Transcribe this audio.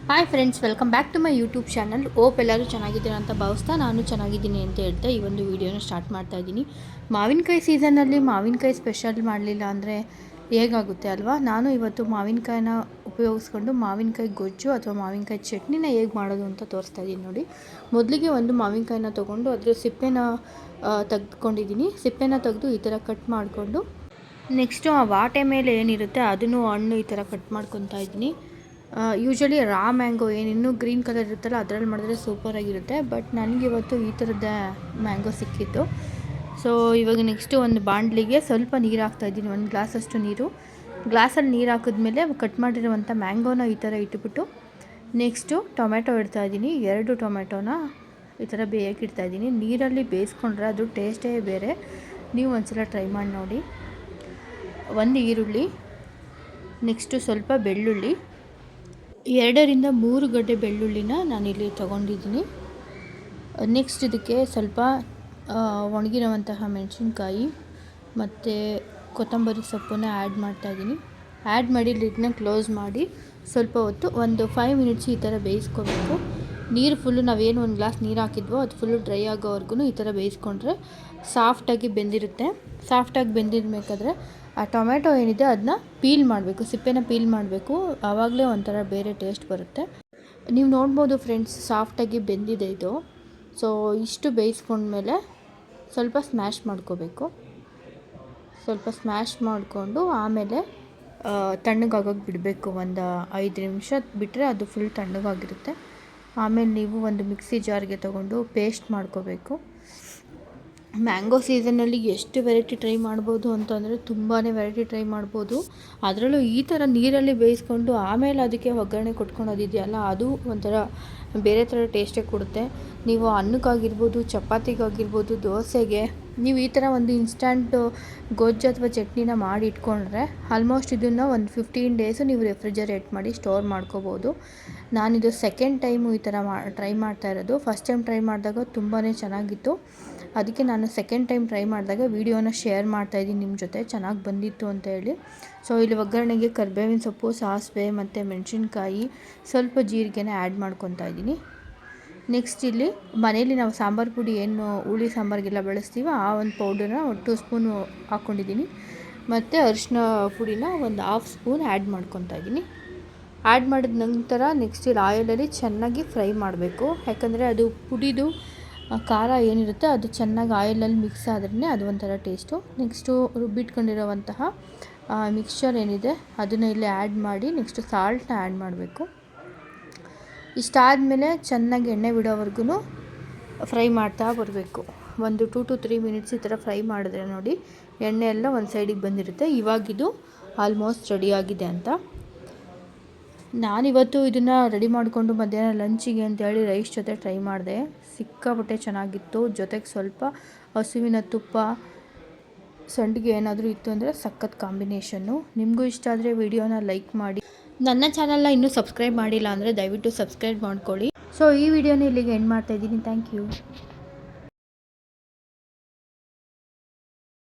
Hi friends, welcome back to my YouTube channel. ಓಪ್ ಎಲ್ಲರೂ ಚೆನ್ನಾಗಿದ್ದೀರಾ ಅಂತ ಭಾವಿಸ್ತಾ ನಾನು ಚೆನ್ನಾಗಿದ್ದೀನಿ ಅಂತ ಹೇಳ್ತಾ ಈ ಒಂದು ವೀಡಿಯೋನ ಸ್ಟಾರ್ಟ್ ಮಾಡ್ತಾ ಇದ್ದೀನಿ. ಮಾವಿನಕಾಯಿ ಸೀಸನ್ನಲ್ಲಿ ಮಾವಿನಕಾಯಿ ಸ್ಪೆಷಲ್ ಮಾಡಲಿಲ್ಲ ಅಂದರೆ ಹೇಗಾಗುತ್ತೆ ಅಲ್ವಾ? ನಾನು ಇವತ್ತು ಮಾವಿನಕಾಯಿನ ಉಪಯೋಗಿಸ್ಕೊಂಡು ಮಾವಿನಕಾಯಿ ಗೊಜ್ಜು ಅಥವಾ ಮಾವಿನಕಾಯಿ ಚಟ್ನಿನ ಹೇಗೆ ಮಾಡೋದು ಅಂತ ತೋರಿಸ್ತಾ ಇದ್ದೀನಿ ನೋಡಿ. ಮೊದಲಿಗೆ ಒಂದು ಮಾವಿನಕಾಯಿನ ತೊಗೊಂಡು ಅದರ ಸಿಪ್ಪೆನ ತೆಗೆದುಕೊಂಡಿದ್ದೀನಿ. ಸಿಪ್ಪೆನ ತೆಗೆದು ಈ ಥರ ಕಟ್ ಮಾಡಿಕೊಂಡು ನೆಕ್ಸ್ಟು ಆ ವಾಟೆ ಮೇಲೆ ಏನಿರುತ್ತೆ ಅದನ್ನು ಹಣ್ಣು ಈ ಥರ ಕಟ್ ಮಾಡ್ಕೊತಾ ಇದ್ದೀನಿ. ಯೂಶ್ವಲಿ ರಾ ಮ್ಯಾಂಗೋ ಇನ್ನೂ ಗ್ರೀನ್ ಕಲರ್ ಇರುತ್ತಲ್ಲ ಅದರಲ್ಲಿ ಮಾಡಿದ್ರೆ ಸೂಪರಾಗಿರುತ್ತೆ. ಬಟ್ ನನಗಿವತ್ತು ಈ ಥರದ ಮ್ಯಾಂಗೋ ಸಿಕ್ಕಿತ್ತು. ಸೊ ಇವಾಗ ನೆಕ್ಸ್ಟು ಒಂದು ಬಾಣಲಿಗೆ ಸ್ವಲ್ಪ ನೀರು ಹಾಕ್ತಾಯಿದ್ದೀನಿ, ಒಂದು ಗ್ಲಾಸಷ್ಟು ನೀರು. ಗ್ಲಾಸಲ್ಲಿ ನೀರು ಹಾಕಿದ್ಮೇಲೆ ಕಟ್ ಮಾಡಿರುವಂಥ ಮ್ಯಾಂಗೋನ ಈ ಥರ ಇಟ್ಬಿಟ್ಟು ನೆಕ್ಸ್ಟು ಟೊಮೆಟೊ ಇಡ್ತಾಯಿದ್ದೀನಿ. 2 ಟೊಮೆಟೊನ ಈ ಥರ ಬೇಯಕ್ಕೆ ಇಡ್ತಾಯಿದ್ದೀನಿ. ನೀರಲ್ಲಿ ಬೇಯಿಸ್ಕೊಂಡ್ರೆ ಅದು ಟೇಸ್ಟೇ ಬೇರೆ. ನೀವು ಒಂದ್ಸಲ ಟ್ರೈ ಮಾಡಿ ನೋಡಿ. 1 ಈರುಳ್ಳಿ, ನೆಕ್ಸ್ಟು ಸ್ವಲ್ಪ ಬೆಳ್ಳುಳ್ಳಿ, 2 ರಿಂದ 3 ಗಡ್ಡೆ ಬೆಳ್ಳುಳ್ಳಿನ ನಾನಿಲ್ಲಿ ತೊಗೊಂಡಿದ್ದೀನಿ. ನೆಕ್ಸ್ಟ್ ಇದಕ್ಕೆ ಸ್ವಲ್ಪ ಒಣಗಿರುವಂತಹ ಮೆಣಸಿನ್ಕಾಯಿ ಮತ್ತು ಕೊತ್ತಂಬರಿ ಸೊಪ್ಪನ್ನು ಆ್ಯಡ್ ಮಾಡ್ತಾಯಿದ್ದೀನಿ. ಆ್ಯಡ್ ಮಾಡಿ ಲಿಡ್ನ ಕ್ಲೋಸ್ ಮಾಡಿ ಸ್ವಲ್ಪ ಹೊತ್ತು ಒಂದು 5 ಮಿನಿಟ್ಸ್ ಈ ಥರ ಬೇಯಿಸ್ಕೋಬೇಕು. ನೀರು ಫುಲ್ಲು ನಾವೇನು ಒಂದು ಗ್ಲಾಸ್ ನೀರು ಹಾಕಿದ್ವೋ ಅದು ಫುಲ್ಲು ಡ್ರೈ ಆಗೋವರೆಗೂ ಈ ಥರ ಬೇಯಿಸ್ಕೊಂಡ್ರೆ ಸಾಫ್ಟಾಗಿ ಬೆಂದಿರುತ್ತೆ. ಸಾಫ್ಟಾಗಿ ಬೆಂದಿರಬೇಕಾದ್ರೆ ಆ ಟೊಮೆಟೊ ಏನಿದೆ ಅದನ್ನ ಪೀಲ್ ಮಾಡಬೇಕು, ಸಿಪ್ಪೆನ ಪೀಲ್ ಮಾಡಬೇಕು. ಆವಾಗಲೇ ಒಂಥರ ಬೇರೆ ಟೇಸ್ಟ್ ಬರುತ್ತೆ. ನೀವು ನೋಡ್ಬೋದು ಫ್ರೆಂಡ್ಸ್, ಸಾಫ್ಟಾಗಿ ಬೆಂದಿದೆ ಇದು. ಸೊ ಇಷ್ಟು ಬೇಯಿಸ್ಕೊಂಡ್ಮೇಲೆ ಸ್ವಲ್ಪ ಸ್ಮ್ಯಾಶ್ ಮಾಡ್ಕೋಬೇಕು. ಸ್ವಲ್ಪ ಸ್ಮ್ಯಾಶ್ ಮಾಡಿಕೊಂಡು ಆಮೇಲೆ ತಣ್ಣಗಾಗೋಕ್ಕೆ ಬಿಡಬೇಕು. ಒಂದು 5 ನಿಮಿಷ ಬಿಟ್ಟರೆ ಅದು ಫುಲ್ ತಣ್ಣಗಾಗಿರುತ್ತೆ. ಆಮೇಲೆ ನೀವು ಒಂದು ಮಿಕ್ಸಿ ಜಾರ್ಗೆ ತೊಗೊಂಡು ಪೇಸ್ಟ್ ಮಾಡ್ಕೋಬೇಕು. ಮ್ಯಾಂಗೋ ಸೀಸನ್ನಲ್ಲಿ ಎಷ್ಟು ವೆರೈಟಿ ಟ್ರೈ ಮಾಡ್ಬೋದು ಅಂತಂದರೆ ತುಂಬಾ ವೆರೈಟಿ ಟ್ರೈ ಮಾಡ್ಬೋದು. ಅದರಲ್ಲೂ ಈ ಥರ ನೀರಲ್ಲಿ ಬೇಯಿಸ್ಕೊಂಡು ಆಮೇಲೆ ಅದಕ್ಕೆ ಒಗ್ಗರಣೆ ಕೊಟ್ಕೊಳೋದಿದೆಯಲ್ಲ, ಅದು ಒಂಥರ ಬೇರೆ ಥರ ಟೇಸ್ಟೇ ಕೊಡುತ್ತೆ. ನೀವು ಅನ್ನಕ್ಕಾಗಿರ್ಬೋದು, ಚಪಾತಿಗಾಗಿರ್ಬೋದು, ದೋಸೆಗೆ ನೀವು ಈ ಥರ ಒಂದು ಇನ್ಸ್ಟಂಟ್ ಗೊಜ್ಜು ಅಥವಾ ಚಟ್ನಿನ ಮಾಡಿ ಇಟ್ಕೊಂಡ್ರೆ ಆಲ್ಮೋಸ್ಟ್ ಇದನ್ನು ಒಂದು 15 ಡೇಸು ನೀವು ರೆಫ್ರಿಜರೇಟ್ ಮಾಡಿ ಸ್ಟೋರ್ ಮಾಡ್ಕೋಬೋದು. ನಾನಿದು ಸೆಕೆಂಡ್ ಟೈಮು ಈ ಥರ ಟ್ರೈ ಮಾಡ್ತಾ ಇರೋದು. ಫಸ್ಟ್ ಟೈಮ್ ಟ್ರೈ ಮಾಡಿದಾಗ ತುಂಬಾ ಚೆನ್ನಾಗಿತ್ತು. ಅದಕ್ಕೆ ನಾನು ಸೆಕೆಂಡ್ ಟೈಮ್ ಟ್ರೈ ಮಾಡಿದಾಗ ವೀಡಿಯೋನ ಶೇರ್ ಮಾಡ್ತಾಯಿದ್ದೀನಿ ನಿಮ್ಮ ಜೊತೆ, ಚೆನ್ನಾಗಿ ಬಂದಿತ್ತು ಅಂತ ಹೇಳಿ. ಸೊ ಇಲ್ಲಿ ಒಗ್ಗರಣೆಗೆ ಕರಿಬೇವಿನ ಸೊಪ್ಪು, ಸಾಸಿವೆ ಮತ್ತು ಮೆಣಸಿನ್ಕಾಯಿ, ಸ್ವಲ್ಪ ಜೀರಿಗೆನ ಆ್ಯಡ್ ಮಾಡ್ಕೊತಾ ಇದ್ದೀನಿ. ನೆಕ್ಸ್ಟ್ ಇಲ್ಲಿ ಮನೇಲಿ ನಾವು ಸಾಂಬಾರು ಪುಡಿ ಏನು ಹುಳಿ ಸಾಂಬಾರಿಗೆಲ್ಲ ಬಳಸ್ತೀವೋ ಆ ಒಂದು ಪೌಡರ್ನ 2 ಸ್ಪೂನು ಹಾಕ್ಕೊಂಡಿದ್ದೀನಿ. ಮತ್ತು ಅರಿಶಿನ ಪುಡಿನ ಒಂದು 1/2 ಸ್ಪೂನ್ ಆ್ಯಡ್ ಮಾಡ್ಕೊತಾ ಇದ್ದೀನಿ. ಆ್ಯಡ್ ಮಾಡಿದ ನಂತರ ನೆಕ್ಸ್ಟ್ ಇಲ್ಲಿ ಆಯಿಲಲ್ಲಿ ಚೆನ್ನಾಗಿ ಫ್ರೈ ಮಾಡಬೇಕು. ಯಾಕಂದರೆ ಅದು ಪುಡಿದು ಖಾರ ಏನಿರುತ್ತೆ ಅದು ಚೆನ್ನಾಗಿ ಆಯಿಲಲ್ಲಿ ಮಿಕ್ಸ್ ಆದ್ರೇ ಅದು ಒಂಥರ ಟೇಸ್ಟು. ನೆಕ್ಸ್ಟು ರುಬ್ಬಿಟ್ಕೊಂಡಿರೋವಂತಹ ಮಿಕ್ಸ್ಚರ್ ಏನಿದೆ ಅದನ್ನು ಇಲ್ಲಿ ಆ್ಯಡ್ ಮಾಡಿ ನೆಕ್ಸ್ಟು ಸಾಲ್ಟ್ನ ಆ್ಯಡ್ ಮಾಡಬೇಕು. ಇಷ್ಟಾದಮೇಲೆ ಚೆನ್ನಾಗಿ ಎಣ್ಣೆ ಬಿಡೋವರೆಗೂ ಫ್ರೈ ಮಾಡ್ತಾ ಬರಬೇಕು. ಒಂದು 2 to 3 ಮಿನಿಟ್ಸ್ ಈ ಥರ ಫ್ರೈ ಮಾಡಿದ್ರೆ ನೋಡಿ ಎಣ್ಣೆ ಎಲ್ಲ ಒಂದು ಸೈಡಿಗೆ ಬಂದಿರುತ್ತೆ. ಇವಾಗಿದು ಆಲ್ಮೋಸ್ಟ್ ರೆಡಿಯಾಗಿದೆ ಅಂತ. ನಾನಿವತ್ತು ಇದನ್ನು ರೆಡಿ ಮಾಡಿಕೊಂಡು ಮಧ್ಯಾಹ್ನ ಲಂಚಿಗೆ ಅಂತೇಳಿ ರೈಸ್ ಜೊತೆ ಟ್ರೈ ಮಾಡಿದೆ. ಸಿಕ್ಕಾಪಟ್ಟೆ ಚೆನ್ನಾಗಿತ್ತು. ಜೊತೆಗೆ ಸ್ವಲ್ಪ ಹಸುವಿನ ತುಪ್ಪ, ಸಂಡಿಗೆ ಏನಾದರೂ ಇತ್ತು ಅಂದರೆ ಸಖತ್ ಕಾಂಬಿನೇಷನ್ನು. ನಿಮಗೂ ಇಷ್ಟ ಆದರೆ ವಿಡಿಯೋನ ಲೈಕ್ ಮಾಡಿ. ನನ್ನ ಚಾನಲ್ನ ಇನ್ನೂ ಸಬ್ಸ್ಕ್ರೈಬ್ ಮಾಡಿಲ್ಲ ಅಂದರೆ ದಯವಿಟ್ಟು ಸಬ್ಸ್ಕ್ರೈಬ್ ಮಾಡ್ಕೊಳ್ಳಿ. ಸೊ ಈ ವಿಡಿಯೋನ ಇಲ್ಲಿಗೆ ಎಂಡ್ ಮಾಡ್ತಾಯಿದ್ದೀನಿ. Thank you.